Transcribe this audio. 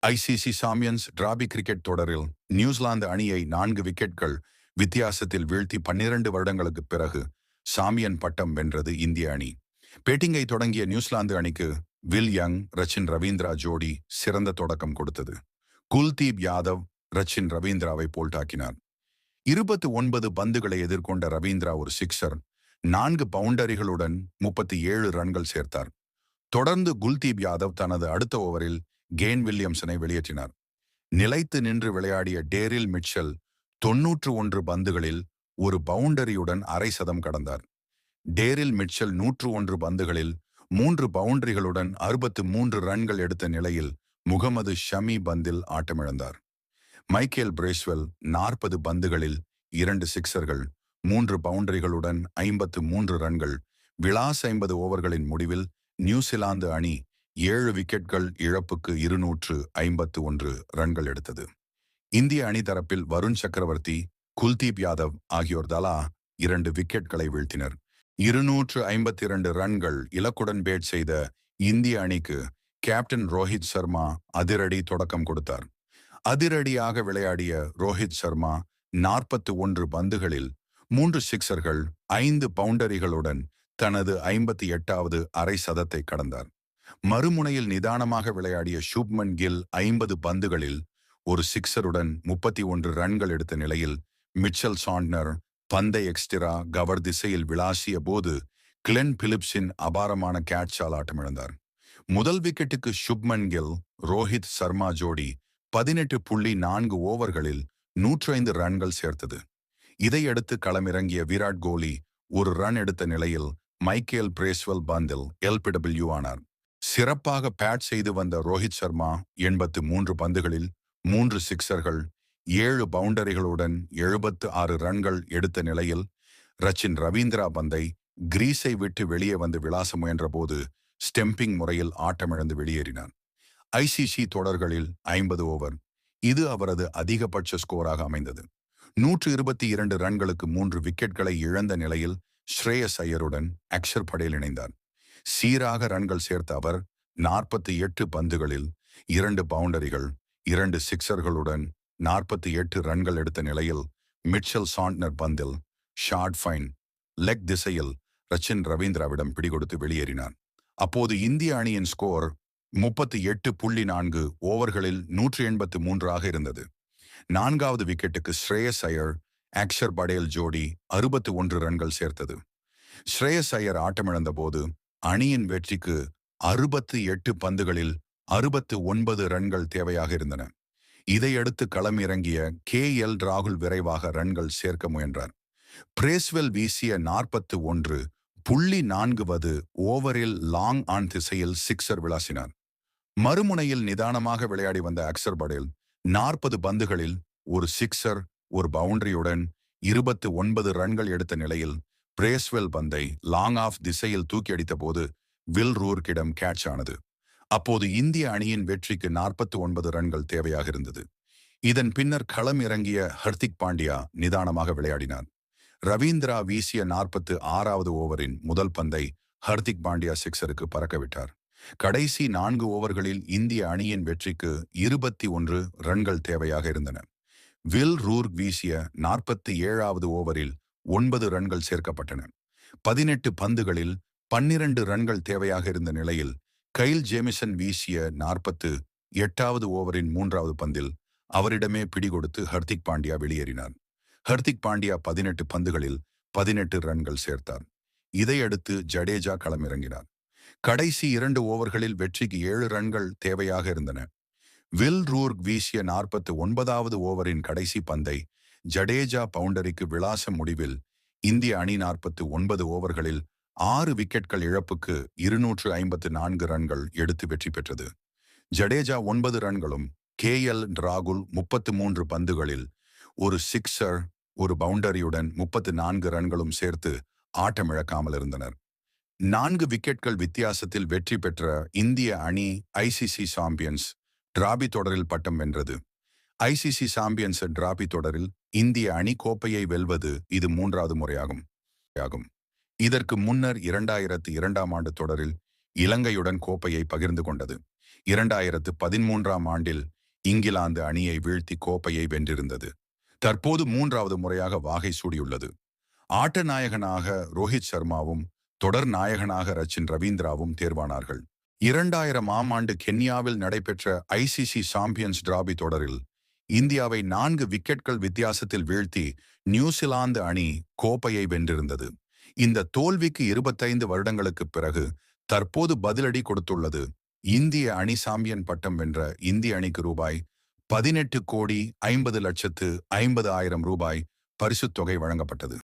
ICC champions trophy cricket தொடரில் New Zealand அணியை 4 விக்கெட்கள் வித்தியாசத்தில் வீழ்த்தி 12 வருடங்களுக்கு பிறகு சாம்பியன் பட்டம் வென்றது இந்திய அணி. பேட்டிங்கை தொடங்கிய நியூசிலாந்து அணிக்கு வில் யங், ரச்சின் ரவீந்திரா ஜோடி சிறந்த தொடக்கம் கொடுத்தது. குல்தீப் யாதவ் ரச்சின் ரவீந்திராவை போல்டாக்கினார். 29 பந்துகளை எதிர்கொண்ட ரவீந்திரா ஒரு சிக்ஸர், 4 பவுண்டரிகளுடன் 37 ரன்கள் சேர்த்தார். தொடர்ந்து குல்தீப் யாதவ் தனது அடுத்த ஓவரில் கேன் வில்லியம்சனை வெளியேற்றினார். நிலைத்து நின்று விளையாடிய டேரில் மிட்சல் 91 பந்துகளில் ஒரு பவுண்டரியுடன் அரை சதம் கடந்தார். டேரில் மிட்சல் 101 பந்துகளில் 3 பவுண்டரிகளுடன் 63 ரன்கள் எடுத்த நிலையில் முகமது ஷமி பந்தில் ஆட்டமிழந்தார். மைக்கேல் பிரேஸ்வெல் 40 பந்துகளில் 2 சிக்சர்கள், 3 பவுண்டரிகளுடன் 53 ரன்கள். விளாஸ் 50 ஓவர்களின் முடிவில் நியூசிலாந்து அணி 7 விக்கெட்கள் இழப்புக்கு 251 ரன்கள் எடுத்தது. இந்திய அணி தரப்பில் வருண் சக்கரவர்த்தி, குல்தீப் யாதவ் ஆகியோர் தலா 2 விக்கெட்களை வீழ்த்தினர். 252 ரன்கள் இலக்குடன் பேட் செய்த இந்திய அணிக்கு கேப்டன் ரோஹித் சர்மா அதிரடி தொடக்கம் கொடுத்தார். அதிரடியாக விளையாடிய ரோஹித் சர்மா 41 பந்துகளில் 3 சிக்சர்கள், 5 பவுண்டரிகளுடன் தனது 58வது அரை சதத்தை கடந்தார். மறுமுனையில் நிதானமாக விளையாடிய சுப்மன் கில் 50 பந்துகளில் ஒரு சிக்சருடன் 31 ரன்கள் எடுத்த நிலையில் மிச்சல் சாண்ட்னர் பந்தை எக்ஸ்டிரா கவர் திசையில் விளாசிய போது கிளென் பிலிப்ஸின் அபாரமான கேட்சால் ஆட்டமிழந்தார். முதல் விக்கெட்டுக்கு சுப்மன் கில், ரோஹித் சர்மா ஜோடி 18.4 ஓவர்களில் 105 ரன்கள் சேர்த்தது. இதையடுத்து களமிறங்கிய விராட் கோலி ஒரு ரன் எடுத்த நிலையில் மைக்கேல் பிரேஸ்வெல் பந்தில் எல்பிடபிள்யூ ஆனார். சிறப்பாக பேட் செய்து வந்த ரோஹித் சர்மா 83 பந்துகளில் 3 சிக்சர்கள், 7 பவுண்டரிகளுடன் 76 ரன்கள் எடுத்த நிலையில் ரச்சின் ரவீந்திரா பந்தை கிரீஸை விட்டு வெளியே வந்து விளாச முயன்ற போது ஸ்டெம்பிங் முறையில் ஆட்டமிழந்து வெளியேறினார். ஐசிசி தொடர்களில் 50 ஓவர். இது அவரது அதிகபட்ச ஸ்கோராக அமைந்தது. 122 ரன்களுக்கு 3 விக்கெட்களை இழந்த நிலையில் ஸ்ரேயஸ் ஐயருடன் அக்ஷர் படேல் இணைந்தார். சீராக ரன்கள் சேர்த்த அவர் 48 பந்துகளில் 2 பவுண்டரிகள், 2 சிக்சர்களுடன் 48 ரன்கள் எடுத்த நிலையில் மிட்சல் சாண்ட்னர் பந்தில் ஷார்ட் ஃபைன் லெக் திசையில் ரச்சின் ரவீந்திராவிடம் பிடிகொடுத்து வெளியேறினார். அப்போது இந்திய அணியின் ஸ்கோர் 38.4 ஓவர்களில் 183 இருந்தது. 4வது விக்கெட்டுக்கு ஸ்ரேயஸ் ஐயர், அக்ஷர் படேல் ஜோடி 61 ரன்கள் சேர்த்தது. ஸ்ரேயஸ் ஐயர் ஆட்டமிழந்த போது அணியின் வெற்றிக்கு 68 பந்துகளில் 69 ரன்கள் தேவையாக இருந்தன. இதையடுத்து களமிறங்கிய ராகுல் விரைவாக ரன்கள் சேர்க்க முயன்றார். பிரேஸ்வெல் வீசிய 41.4வது ஓவரில் லாங் ஆன் திசையில் சிக்சர் விளாசினார். மறுமுனையில் நிதானமாக விளையாடி வந்த அக்ஷர் படேல் 40 பந்துகளில் ஒரு சிக்சர், ஒரு பவுண்டரியுடன் 29 ரன்கள் எடுத்த நிலையில் பிரேஸ்வெல் பந்தை லாங் ஆஃப் திசையில் தூக்கி அடித்த போது வில் ரூர்க்கிடம் கேட்ச் ஆனது. அப்போது இந்திய அணியின் வெற்றிக்கு 49 ரன்கள் தேவையாக இருந்தது. இதன் பின்னர் களம் இறங்கிய ஹர்திக் பாண்டியா நிதானமாக விளையாடினார். ரவீந்திரா வீசிய 46வது ஓவரின் முதல் பந்தை ஹர்திக் பாண்டியா சிக்சருக்கு பறக்கவிட்டார். கடைசி 4 ஓவர்களில் இந்திய அணியின் வெற்றிக்கு 21 ரன்கள் தேவையாக இருந்தன. வில் ரூர்க் வீசிய 47வது ஓவரில் 9 ரன்கள் சேர்க்கப்பட்டன. 18 பந்துகளில் 12 ரன்கள் தேவையாக இருந்த நிலையில் கைல் ஜேமிசன் வீசிய 48வது ஓவரின் 3வது பந்தில் அவரிடமே பிடிகொடுத்து ஹர்திக் பாண்டியா வெளியேறினார். ஹர்திக் பாண்டியா 18 பந்துகளில் 18 ரன்கள் சேர்த்தார். இதையடுத்து ஜடேஜா களமிறங்கினார். கடைசி 2 ஓவர்களில் வெற்றிக்கு 7 ரன்கள் தேவையாக இருந்தன. வில் ரூர்க் வீசிய 49வது ஓவரின் கடைசி பந்தை ஜடேஜா பவுண்டரிக்கு விளாச முடிவில் இந்திய அணி 49 ஓவர்களில் 6 விக்கெட்கள் இழப்புக்கு 254 ரன்கள் எடுத்து வெற்றி பெற்றது. ஜடேஜா 9 ரன்களும் ராகுல் 33 பந்துகளில் ஒரு சிக்சர், ஒரு பவுண்டரியுடன் 34 ரன்களும் சேர்த்து ஆட்டமிழக்காமல் இருந்தனர். 4 விக்கெட்கள் வித்தியாசத்தில் வெற்றி பெற்ற இந்திய அணி ஐசிசி சாம்பியன்ஸ் டிராபி தொடரில் பட்டம் வென்றது. ஐசிசி சாம்பியன்ஸ் டிராபி தொடரில் இந்திய அணி கோப்பையை வெல்வது இது 3வது முறையாகும். இதற்கு முன்னர் 2002ஆம் ஆண்டு தொடரில் இலங்கையுடன் கோப்பையை பகிர்ந்து கொண்டது. 2013ஆம் ஆண்டில் இங்கிலாந்து அணியை வீழ்த்தி கோப்பையை வென்றிருந்தது. தற்போது 3வது முறையாக வாகை சூடியுள்ளது. ஆட்ட நாயகனாக ரோஹித் சர்மாவும் தொடர் நாயகனாக ரச்சின் ரவீந்திராவும் தேர்வானார்கள். 2000ஆம் ஆண்டு கென்யாவில் நடைபெற்ற ஐசிசி சாம்பியன்ஸ் டிராபி தொடரில் இந்தியாவை 4 விக்கெட்கள் வித்தியாசத்தில் வீழ்த்தி நியூசிலாந்து அணி கோப்பையை வென்றிருந்தது. இந்த தோல்விக்கு 25 வருடங்களுக்கு பிறகு தற்போது பதிலடி கொடுத்துள்ளது. இந்திய அணி சாம்பியன் பட்டம் வென்ற இந்திய அணிக்கு ரூபாய் 18,50,50,000 பரிசுத் தொகை வழங்கப்பட்டது.